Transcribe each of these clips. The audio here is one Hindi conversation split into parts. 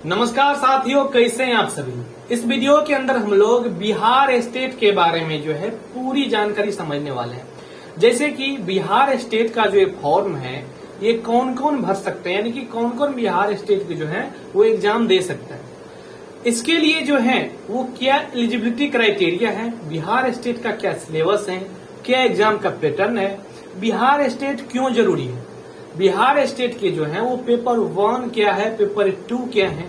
नमस्कार साथियों, कैसे हैं आप सभी। इस वीडियो के अंदर हम लोग बिहार स्टेट के बारे में जो है पूरी जानकारी समझने वाले हैं। जैसे कि बिहार स्टेट का जो ये फॉर्म है ये कौन कौन भर सकते हैं, यानी कि कौन कौन बिहार स्टेट के जो है वो एग्जाम दे सकता है। इसके लिए जो है वो क्या एलिजिबिलिटी क्राइटेरिया है, बिहार स्टेट का क्या सिलेबस है, क्या एग्जाम का पैटर्न है, बिहार स्टेट क्यों जरूरी है, बिहार स्टेट के जो है वो पेपर 1 क्या है, पेपर 2 क्या है,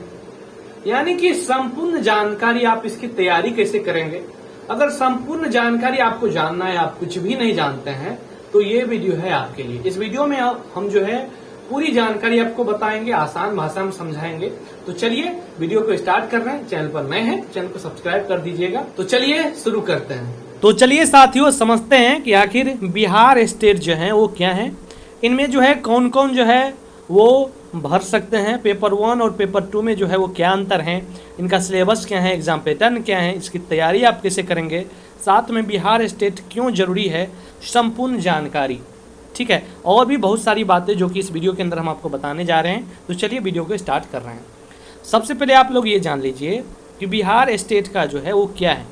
यानी कि संपूर्ण जानकारी आप इसकी तैयारी कैसे करेंगे। अगर संपूर्ण जानकारी आपको जानना है, आप कुछ भी नहीं जानते हैं, तो ये वीडियो है आपके लिए। इस वीडियो में हम जो है पूरी जानकारी आपको बताएंगे, आसान भाषा में समझाएंगे। तो चलिए वीडियो को स्टार्ट कर रहे हैं। चैनल पर नए हैं, चैनल को सब्सक्राइब कर दीजिएगा। तो चलिए शुरू करते हैं। तो चलिए साथियों समझते हैं कि आखिर बिहार स्टेट जो है वो क्या है, इनमें जो है कौन कौन जो है वो भर सकते हैं, पेपर 1 और पेपर 2 में जो है वो क्या अंतर है, इनका सिलेबस क्या है, एग्जाम पैटर्न क्या है, इसकी तैयारी आप कैसे करेंगे, साथ में बिहार स्टेट क्यों जरूरी है, संपूर्ण जानकारी। ठीक है, और भी बहुत सारी बातें जो कि इस वीडियो के अंदर हम आपको बताने जा रहे हैं। तो चलिए वीडियो को स्टार्ट कर रहे हैं। सबसे पहले आप लोग ये जान लीजिए कि बिहार स्टेट का जो है वो क्या है।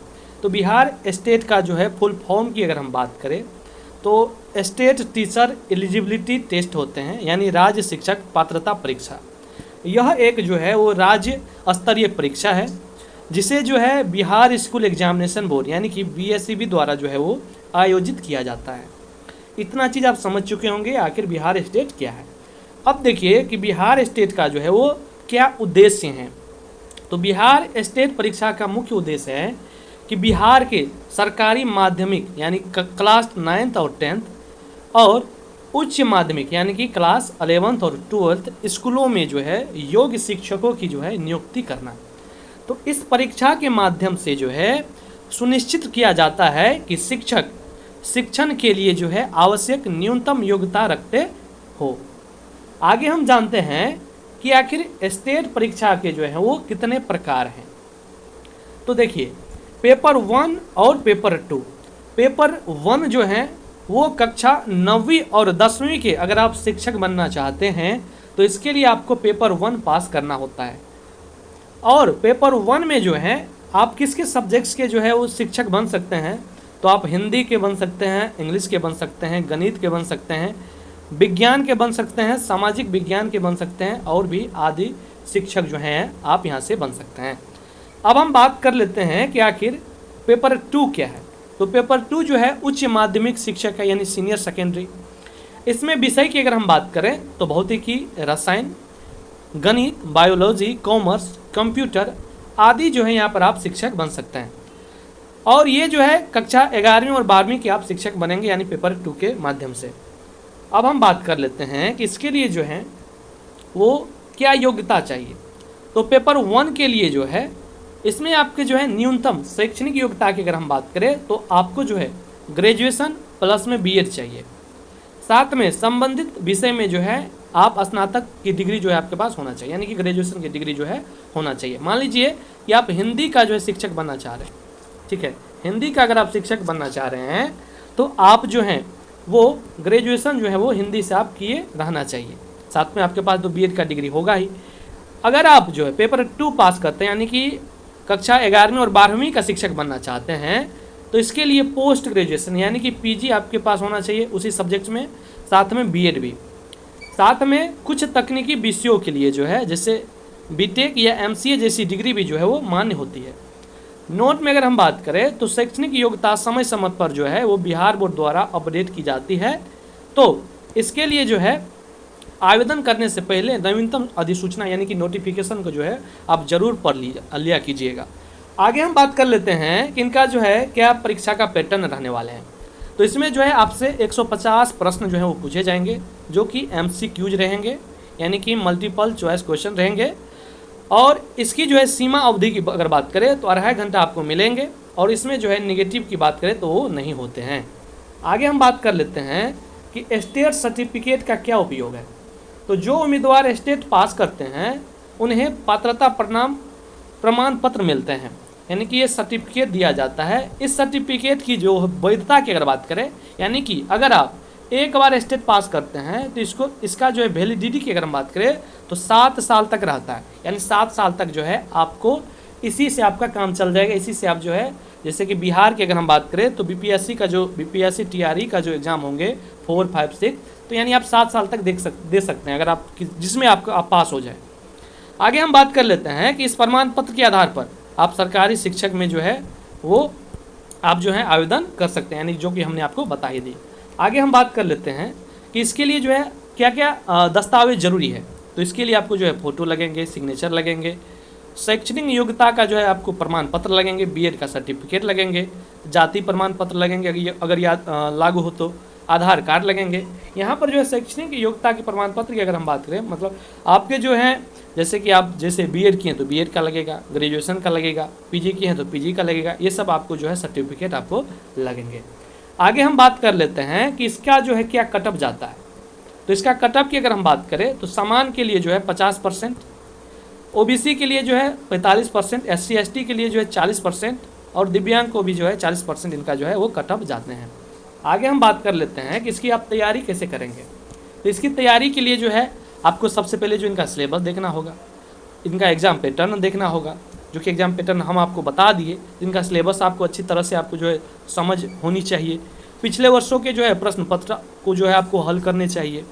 तो बिहार स्टेट का जो है फुल फॉर्म की अगर हम बात करें तो स्टेट टीचर एलिजिबिलिटी टेस्ट होते हैं, यानी राज्य शिक्षक पात्रता परीक्षा। यह एक जो है वो राज्य स्तरीय परीक्षा है जिसे जो है बिहार स्कूल एग्जामिनेशन बोर्ड यानी कि बीएसईबी द्वारा जो है वो आयोजित किया जाता है। इतना चीज़ आप समझ चुके होंगे आखिर बिहार स्टेट क्या है। अब देखिए कि बिहार स्टेट का जो है वो क्या उद्देश्य हैं। तो बिहार स्टेट परीक्षा का मुख्य उद्देश्य है कि बिहार के सरकारी माध्यमिक यानी क्लास 9th और 10th और उच्च माध्यमिक यानी कि क्लास 11th और 12th स्कूलों में जो है योग्य शिक्षकों की जो है नियुक्ति करना। तो इस परीक्षा के माध्यम से जो है सुनिश्चित किया जाता है कि शिक्षक शिक्षण के लिए जो है आवश्यक न्यूनतम योग्यता रखते हो। आगे हम जानते हैं कि आखिर स्टेट परीक्षा के जो है वो कितने प्रकार हैं। तो देखिए पेपर 1 और पेपर 2। पेपर 1 जो है वो कक्षा 9वीं और 10वीं के अगर आप शिक्षक बनना चाहते हैं तो इसके लिए आपको पेपर 1 पास करना होता है। और पेपर 1 में जो है आप किस किस सब्जेक्ट्स के जो है वो शिक्षक बन सकते हैं। तो आप हिंदी के बन सकते हैं, इंग्लिश के बन सकते हैं, गणित के बन सकते हैं, विज्ञान के बन सकते हैं, सामाजिक विज्ञान के बन सकते हैं और भी आदि शिक्षक जो हैं आप यहाँ से बन सकते हैं। अब हम बात कर लेते हैं कि आखिर पेपर 2 क्या है। तो पेपर 2 जो है उच्च माध्यमिक शिक्षक है यानी सीनियर सेकेंडरी। इसमें विषय की अगर हम बात करें तो भौतिकी, रसायन, गणित, बायोलॉजी, कॉमर्स, कंप्यूटर आदि जो है यहाँ पर आप शिक्षक बन सकते हैं। और ये जो है कक्षा 11वीं और 12वीं के आप शिक्षक बनेंगे यानी पेपर 2 के माध्यम से। अब हम बात कर लेते हैं कि इसके लिए जो है वो क्या योग्यता चाहिए। तो पेपर 1 के लिए जो है इसमें आपके जो है न्यूनतम शैक्षणिक योग्यता की अगर हम बात करें तो आपको जो है ग्रेजुएशन प्लस में बीएड चाहिए। साथ में संबंधित विषय में जो है आप स्नातक की डिग्री जो है आपके पास होना चाहिए, यानी कि ग्रेजुएशन की डिग्री जो है होना चाहिए। मान लीजिए कि आप हिंदी का जो है शिक्षक बनना चाह रहे हैं, ठीक है, हिंदी का अगर आप शिक्षक बनना चाह रहे हैं तो आप जो हैं वो ग्रेजुएशन जो है वो हिंदी से आप किए रहना चाहिए। साथ में आपके पास तो बीएड का डिग्री होगा ही। अगर आप जो है पेपर 2 पास करते हैं यानी कि कक्षा 11वीं और 12वीं का शिक्षक बनना चाहते हैं तो इसके लिए पोस्ट ग्रेजुएशन यानी कि पीजी आपके पास होना चाहिए उसी सब्जेक्ट में, साथ में बीएड भी। साथ में कुछ तकनीकी विषयों के लिए जो है जैसे बीटेक या एमसीए जैसी डिग्री भी जो है वो मान्य होती है। नोट में अगर हम बात करें तो शैक्षणिक योग्यता समय समय पर जो है वो बिहार बोर्ड द्वारा अपडेट की जाती है। तो इसके लिए जो है आवेदन करने से पहले नवीनतम अधिसूचना यानी कि नोटिफिकेशन को जो है आप जरूर पढ़ लिया कीजिएगा। आगे हम बात कर लेते हैं कि इनका जो है क्या परीक्षा का पैटर्न रहने वाले हैं। तो इसमें जो है आपसे 150 प्रश्न जो है वो पूछे जाएंगे जो कि MCQs रहेंगे यानी कि मल्टीपल चॉइस क्वेश्चन रहेंगे। और इसकी जो है सीमा अवधि की अगर बात करें तो 2.5 घंटा आपको मिलेंगे। और इसमें जो है नेगेटिव की बात करें तो वो नहीं होते हैं। आगे हम बात कर लेते हैं कि स्टेट सर्टिफिकेट का क्या उपयोग है। तो जो उम्मीदवार स्टेट पास करते हैं उन्हें पात्रता प्रमाण पत्र मिलते हैं, यानी कि ये सर्टिफिकेट दिया जाता है। इस सर्टिफिकेट की जो वैधता की अगर बात करें यानी कि अगर आप एक बार स्टेट पास करते हैं तो इसका जो है वैलिडिटी की अगर हम बात करें तो 7 साल तक रहता है, यानी 7 साल तक जो है आपको इसी से आपका काम चल जाएगा। इसी से आप जो है, जैसे कि बिहार की अगर हम बात करें तो बीपीएससी टीआरई का जो एग्ज़ाम होंगे 4, 5, 6, तो यानी आप 7 साल तक दे सकते हैं अगर आप जिसमें आप पास हो जाए। आगे हम बात कर लेते हैं कि इस प्रमाण पत्र के आधार पर आप सरकारी शिक्षक में जो है वो आप जो है आवेदन कर सकते हैं, यानी जो कि हमने आपको बता ही दी। आगे हम बात कर लेते हैं कि इसके लिए जो है क्या क्या दस्तावेज जरूरी है। तो इसके लिए आपको जो है फ़ोटो लगेंगे, सिग्नेचर लगेंगे, शैक्षणिक योग्यता का जो है आपको प्रमाण पत्र लगेंगे, बीएड का सर्टिफिकेट लगेंगे, जाति प्रमाण पत्र लगेंगे अगर लागू हो तो, आधार कार्ड लगेंगे। यहाँ पर जो है शैक्षणिक योग्यता के प्रमाण पत्र की अगर हम बात करें, मतलब आपके जो है जैसे कि आप जैसे बीएड किए हैं तो बीएड का लगेगा, ग्रेजुएशन का लगेगा, पीजी किए हैं तो पीजी का लगेगा, ये सब आपको जो है सर्टिफिकेट आपको लगेंगे। आगे हम बात कर लेते हैं कि इसका जो है क्या कटअप जाता है। तो इसका कटअप की अगर हम बात करें तो सामान्य के लिए जो है 50%, ओबीसी के लिए जो है 45%, एससी एसटी के लिए जो है 40% और दिव्यांग को भी जो है 40% इनका जो है वो कटअप जाते हैं। आगे हम बात कर लेते हैं कि इसकी आप तैयारी कैसे करेंगे। तो इसकी तैयारी के लिए जो है आपको सबसे पहले जो इनका सिलेबस देखना होगा, इनका एग्ज़ाम पैटर्न देखना होगा, जो कि एग्ज़ाम पैटर्न हम आपको बता दिए। इनका सिलेबस आपको अच्छी तरह से आपको जो है समझ होनी चाहिए। पिछले वर्षों के जो है प्रश्न पत्र को जो है आपको हल करने चाहिए।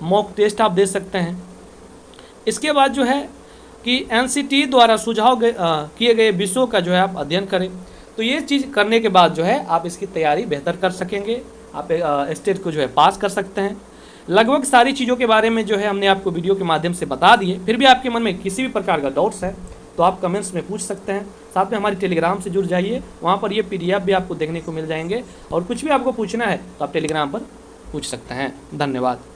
मॉक टेस्ट आप दे सकते हैं। इसके बाद जो है कि एनसीटी द्वारा सुझाव किए गए विषयों का जो है आप अध्ययन करें। तो ये चीज़ करने के बाद जो है आप इसकी तैयारी बेहतर कर सकेंगे, आप स्टेट को जो है पास कर सकते हैं। लगभग सारी चीज़ों के बारे में जो है हमने आपको वीडियो के माध्यम से बता दिए। फिर भी आपके मन में किसी भी प्रकार का डाउट्स है तो आप कमेंट्स में पूछ सकते हैं। साथ में हमारी टेलीग्राम से जुड़ जाइए, वहाँ पर ये PDF भी आपको देखने को मिल जाएंगे और कुछ भी आपको पूछना है तो आप टेलीग्राम पर पूछ सकते हैं। धन्यवाद।